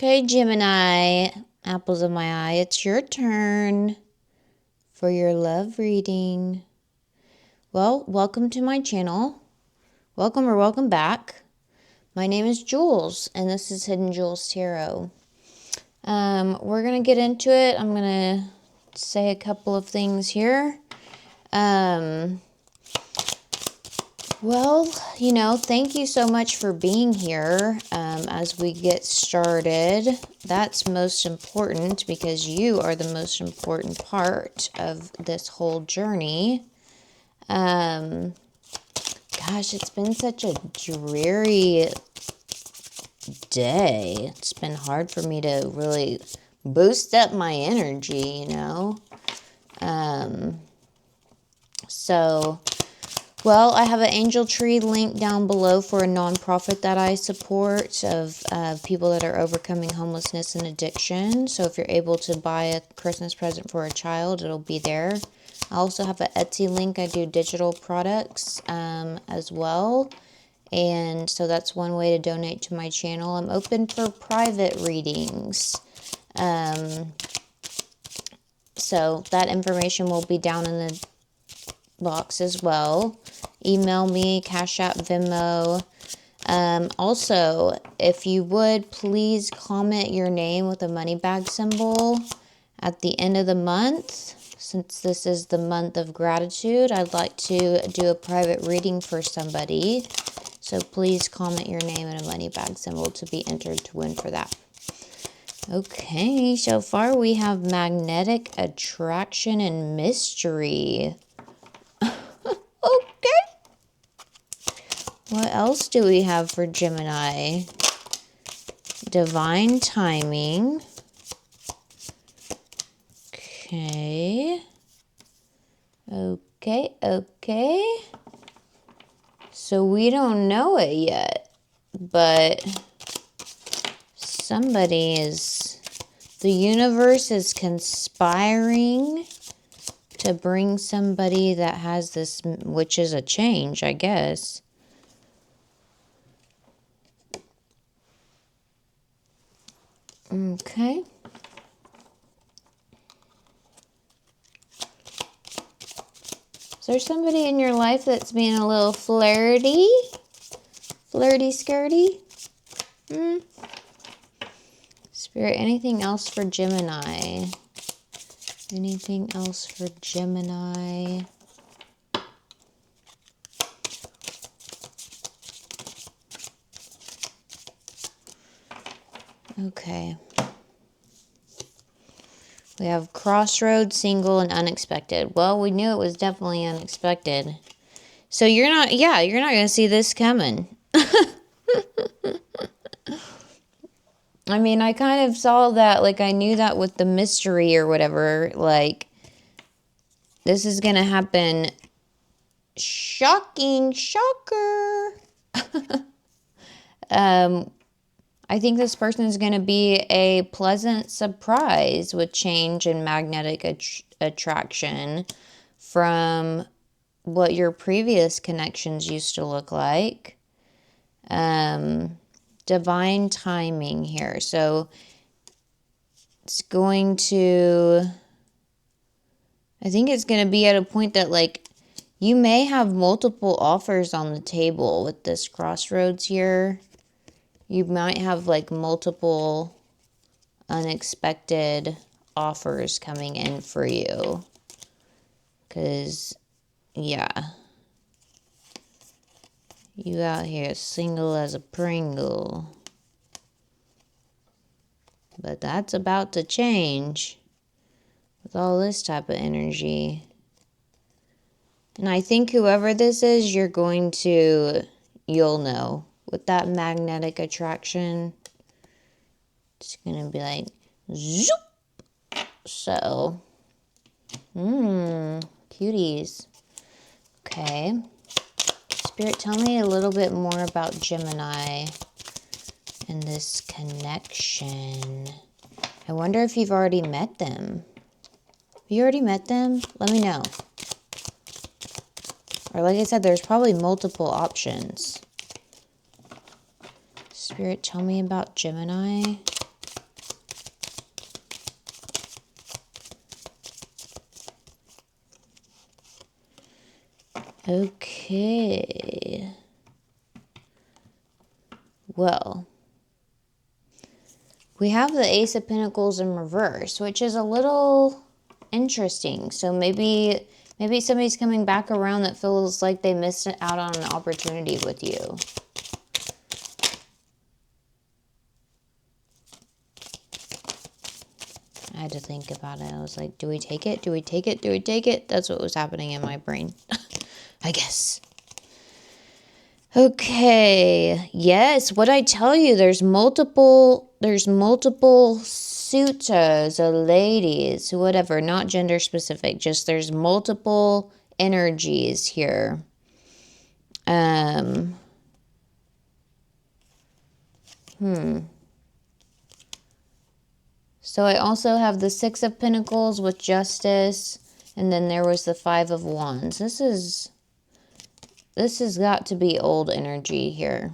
Okay, Gemini, apples of my eye, it's your turn for your love reading. Well, welcome to my channel. Welcome or welcome back. My name is Jules, and this is Hidden Jules Tarot. We're going to get into it. I'm going to say a couple of things here. Well, thank you so much for being here as we get started. That's most important because you are the most important part of this whole journey. Gosh, it's been such a dreary day. It's been hard for me to really boost up my energy, Well, I have an angel tree link down below for a nonprofit that I support of people that are overcoming homelessness and addiction. So if you're able to buy a Christmas present for a child, it'll be there. I also have an Etsy link. I do digital products as well. And so that's one way to donate to my channel. I'm open for private readings. So that information will be down in the box as well. Email me, Cash App, Venmo. Also, if you would, please comment your name with a money bag symbol at the end of the month. Since this is the month of gratitude, I'd like to do a private reading for somebody. So please comment your name and a money bag symbol to be entered to win for that. Okay, so far we have magnetic attraction and mystery. Okay. What else do we have for Gemini? Divine timing. Okay. Okay. So we don't know it yet, but the universe is conspiring to bring somebody that has this, which is a change, I guess. Okay. Is there somebody in your life that's being a little flirty? Flirty-skirty? Spirit, anything else for Gemini? Anything else for Gemini? Okay. We have crossroads, single, and unexpected. Well, we knew it was definitely unexpected. So you're not going to see this coming. I mean, I kind of saw that, like, I knew that with the mystery or whatever, like, this is going to happen. Shocking, shocker. I think this person is going to be a pleasant surprise with change in magnetic attraction from what your previous connections used to look like. Divine timing here. So it's going to, I think it's going to be at a point that, like, you may have multiple offers on the table with this crossroads here. You might have, like, multiple unexpected offers coming in for you. Because, yeah. You out here single as a Pringle. But that's about to change with all this type of energy. And I think whoever this is, you'll know. With that magnetic attraction, it's going to be like, zoop. So, cuties. Okay. Spirit, tell me a little bit more about Gemini and this connection. I wonder if you've already met them. Have you already met them? Let me know. Or like I said, there's probably multiple options. Spirit, tell me about Gemini. Okay. Well, we have the Ace of Pentacles in reverse, which is a little interesting. So maybe somebody's coming back around that feels like they missed out on an opportunity with you. I had to think about it. I was like, do we take it? Do we take it? Do we take it? That's what was happening in my brain, I guess. Okay. Yes, what I tell you, there's multiple suitors or ladies, whatever, not gender specific, just there's multiple energies here. So I also have the Six of Pentacles with Justice, and then there was the Five of Wands. This has got to be old energy here.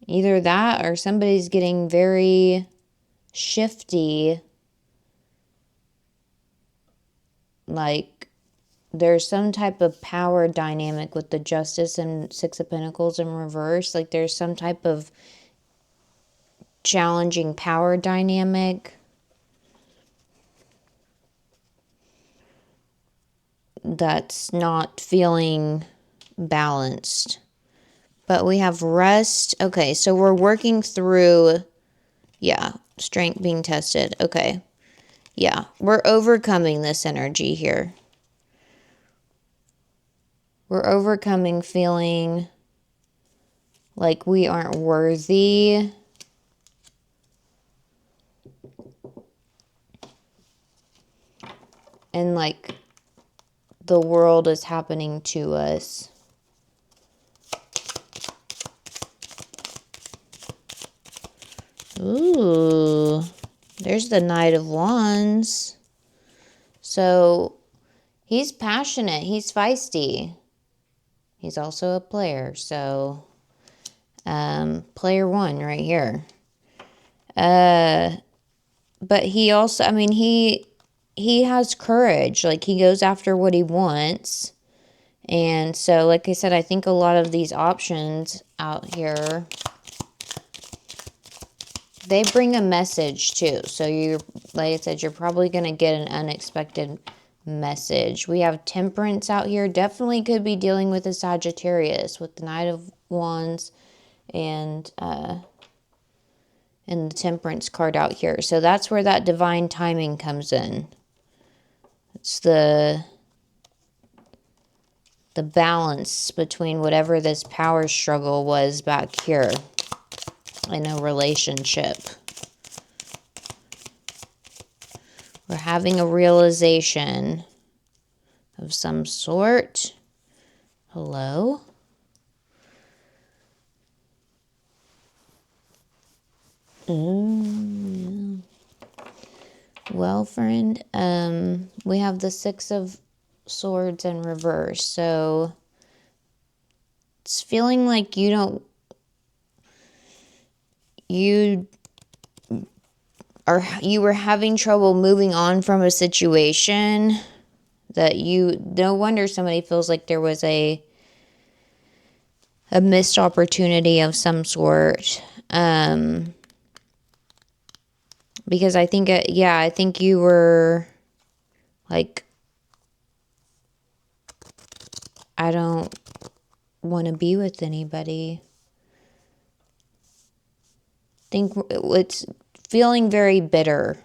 Either that or somebody's getting very shifty. Like there's some type of power dynamic with the Justice and Six of Pentacles in reverse. Like there's some type of challenging power dynamic that's not feeling balanced. But we have rest. Okay, so we're working through, yeah, strength being tested. Okay, yeah, we're overcoming this energy here. We're overcoming feeling like we aren't worthy. And like the world is happening to us. Ooh, there's the Knight of Wands. So he's passionate. He's feisty. He's also a player. So player one right here. But he also, I mean, he has courage. Like he goes after what he wants. And so, like I said, I think a lot of these options out here, they bring a message too. So you're, like I said, you're probably going to get an unexpected message. We have Temperance out here. Definitely could be dealing with a Sagittarius with the Knight of Wands and the Temperance card out here. So that's where that divine timing comes in. It's the balance between whatever this power struggle was back here in a relationship. We're having a realization of some sort. Hello? Well, friend, we have the Six of Swords in reverse. So it's feeling like you were having trouble moving on from a situation that no wonder somebody feels like there was a missed opportunity of some sort. Because I think, I think you were like, I don't want to be with anybody. I think it's feeling very bitter.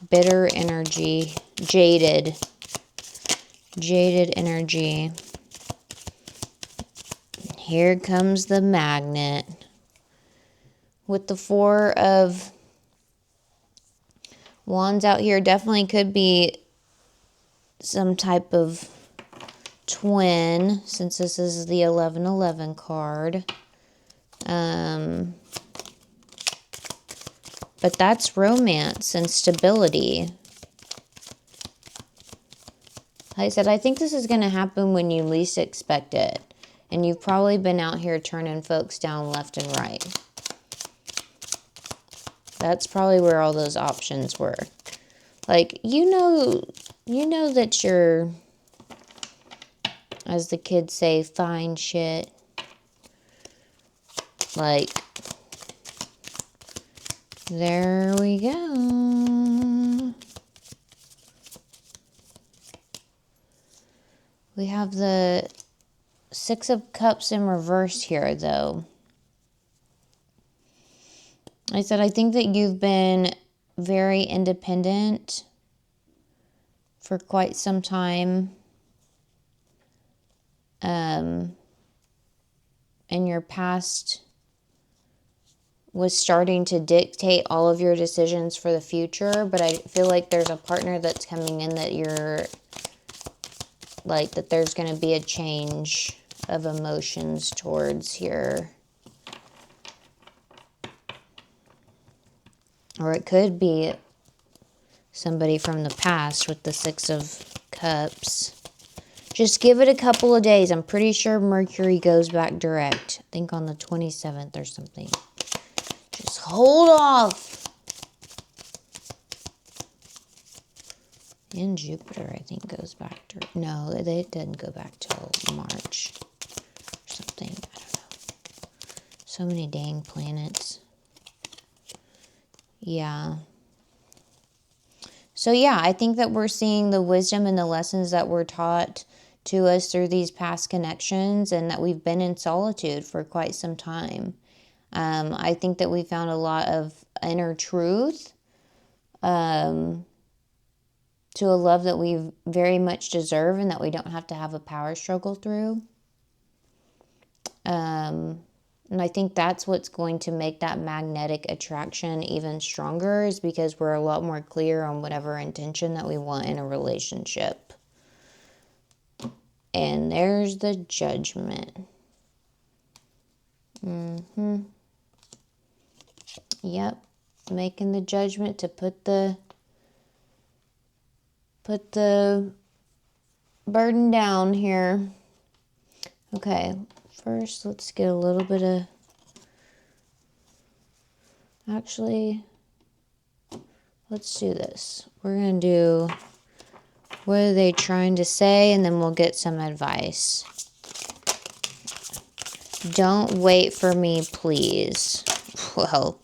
Bitter energy. Jaded energy. Here comes the Magnet. With the Four of Wands out here, definitely could be some type of twin, since this is the 1111 card. But that's romance and stability. Like I said, I think this is going to happen when you least expect it. And you've probably been out here turning folks down left and right. That's probably where all those options were. Like, you know that you're, as the kids say, fine shit. Like, there we go. We have the Six of Cups in reverse here, though. I said, I think that you've been very independent for quite some time. And your past was starting to dictate all of your decisions for the future. But I feel like there's a partner that's coming in that you're, like, that there's going to be a change of emotions towards here. Or it could be somebody from the past with the Six of Cups. Just give it a couple of days. I'm pretty sure Mercury goes back direct. I think on the 27th or something. Just hold off. And Jupiter, I think, goes back to... No, it didn't go back till March or something. I don't know. So many dang planets. Yeah. So, yeah, I think that we're seeing the wisdom and the lessons that were taught to us through these past connections, and that we've been in solitude for quite some time. I think that we found a lot of inner truth to a love that we very much deserve and that we don't have to have a power struggle through. And I think that's what's going to make that magnetic attraction even stronger, is because we're a lot more clear on whatever intention that we want in a relationship. And there's the Judgment. Yep. Making the judgment to put the burden down here. Okay. First, let's get a little bit of... Actually, let's do this. We're going to do... What are they trying to say? And then we'll get some advice. Don't wait for me, please. Well,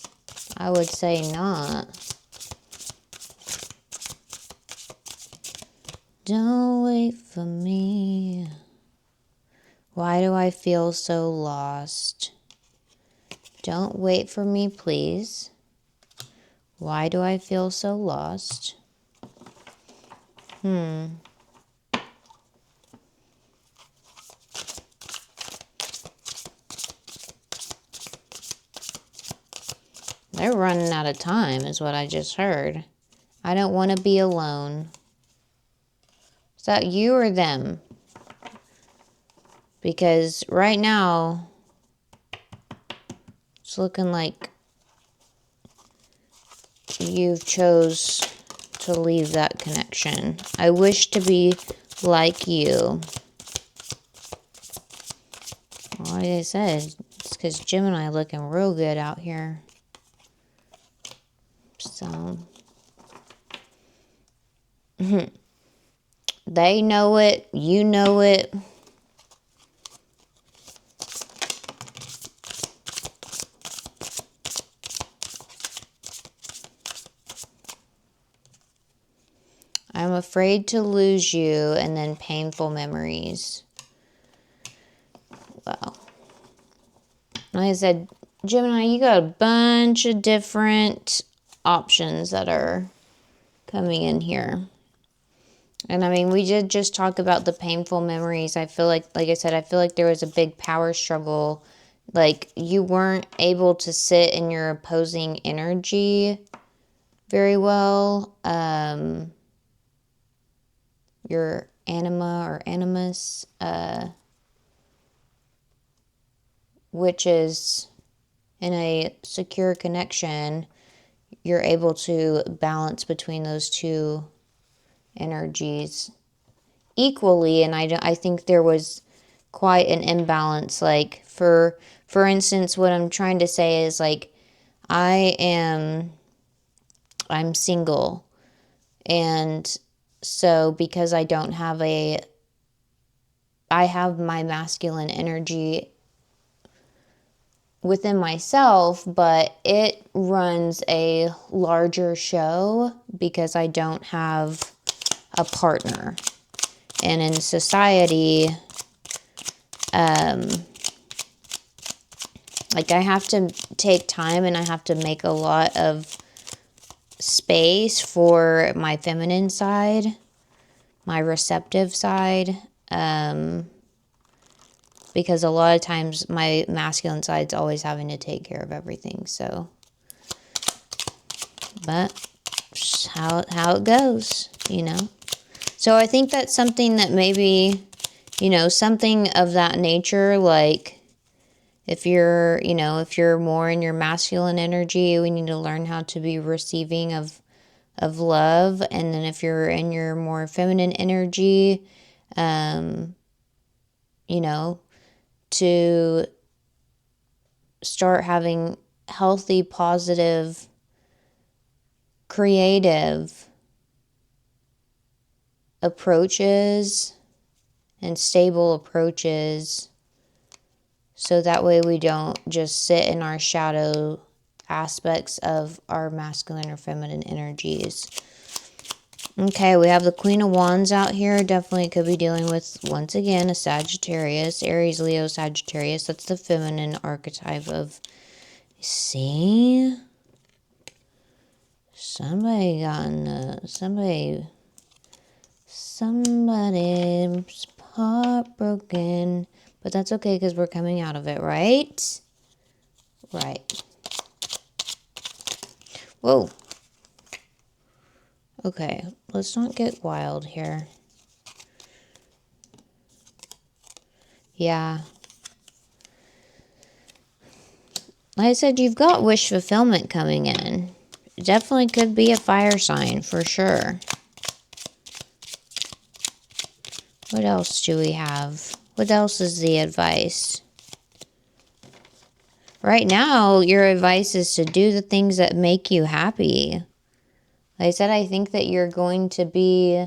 I would say not. Don't wait for me. Why do I feel so lost? Don't wait for me, please. Why do I feel so lost? They're running out of time, is what I just heard. I don't want to be alone. Is that you or them? Because right now, it's looking like you've chose to leave that connection. I wish to be like you. Well, like I said, it's because Gemini looking real good out here. So, they know it. You know it. I'm afraid to lose you, and then painful memories. Wow. Like I said, Gemini, you got a bunch of different options that are coming in here. And I mean, we did just talk about the painful memories. I feel like I said, I feel like there was a big power struggle. Like, you weren't able to sit in your opposing energy very well. Your anima or animus, which is in a secure connection, you're able to balance between those two energies equally. And I think there was quite an imbalance. Like for instance, what I'm trying to say is like I'm single, and so because I have my masculine energy within myself, but it runs a larger show because I don't have a partner. And in society, like I have to take time and I have to make a lot of space for my feminine side, my receptive side, because a lot of times my masculine side's always having to take care of everything. So, but how it goes, you know. So I think that's something that maybe, you know, something of that nature, like if you're, you know, if you're more in your masculine energy, we need to learn how to be receiving of love. And then if you're in your more feminine energy, you know, to start having healthy, positive, creative approaches and stable approaches, so that way we don't just sit in our shadow aspects of our masculine or feminine energies. Okay, we have the Queen of Wands out here. Definitely could be dealing with, once again, a Sagittarius, Aries, Leo, Sagittarius. That's the feminine archetype of, see? Somebody's heartbroken. But that's okay because we're coming out of it, right? Right. Whoa. Okay, let's not get wild here. Yeah. Like I said, you've got wish fulfillment coming in. It definitely could be a fire sign for sure. What else do we have? What else is the advice? Right now, your advice is to do the things that make you happy. Like I said, I think that you're going to be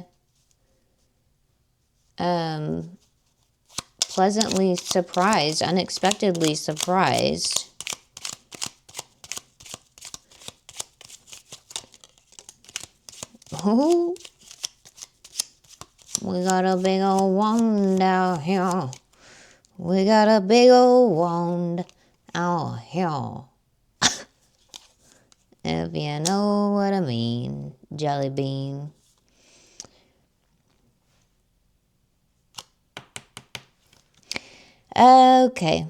pleasantly surprised, unexpectedly surprised. Oh, we got a big old wand out here. We got a big old wand out here. If you know what I mean, jelly bean. Okay.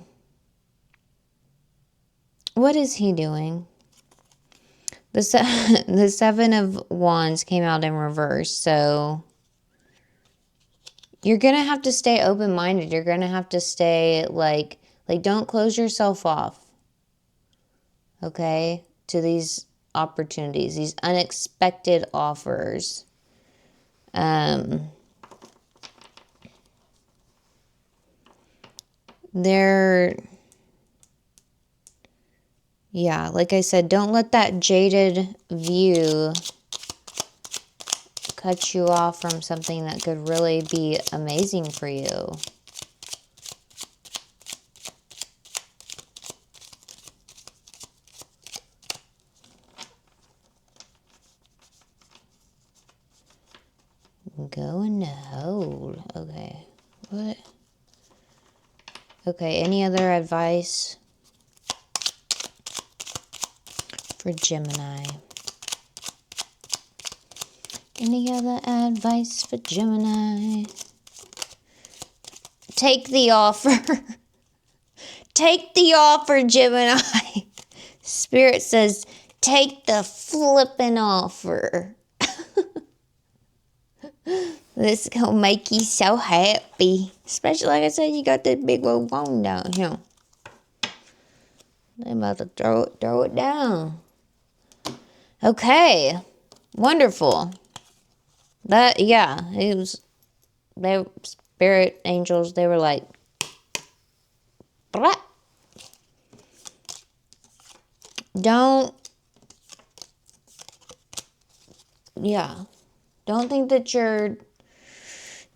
What is he doing? The Seven of Wands came out in reverse, so you're going to have to stay open-minded. You're going to have to stay, like don't close yourself off, okay, to these opportunities, these unexpected offers. Yeah, like I said, don't let that jaded view cut you off from something that could really be amazing for you. Go in the hole. Okay. What? Okay, any other advice for Gemini? Any other advice for Gemini? Take the offer. Take the offer, Gemini. Spirit says, take the flipping offer. This is gonna make you so happy. Especially, like I said, you got that big old wand down here. They're about to throw it down. Okay. Wonderful. That, yeah, it was, they, spirit angels, they were like, Don't, yeah, don't think that you're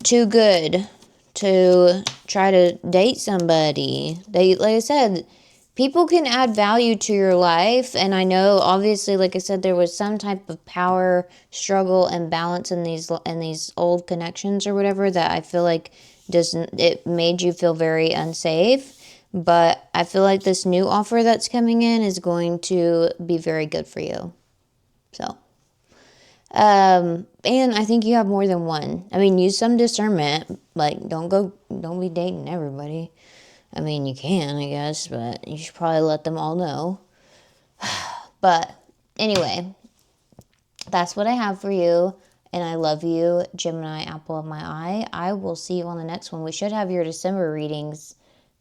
too good to try to date somebody. Like I said, people can add value to your life, and I know obviously, like I said, there was some type of power struggle and balance in these old connections or whatever that I feel like doesn't, it made you feel very unsafe. But I feel like this new offer that's coming in is going to be very good for you. So and I think you have more than one. I mean, use some discernment. Like, don't be dating everybody. I mean, you can, I guess, but you should probably let them all know. But anyway, that's what I have for you. And I love you, Gemini, apple of my eye. I will see you on the next one. We should have your December readings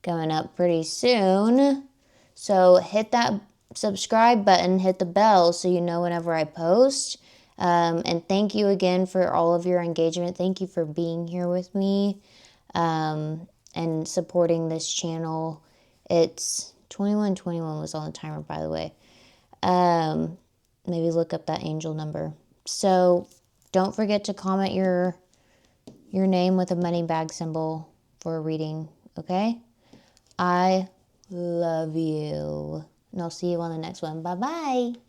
coming up pretty soon. So hit that subscribe button, hit the bell so you know whenever I post. And thank you again for all of your engagement. Thank you for being here with me and supporting this channel. It's 2121 was on the timer, by the way. Maybe look up that angel number. So don't forget to comment your name with a money bag symbol for a reading, okay? I love you. And I'll see you on the next one. Bye-bye.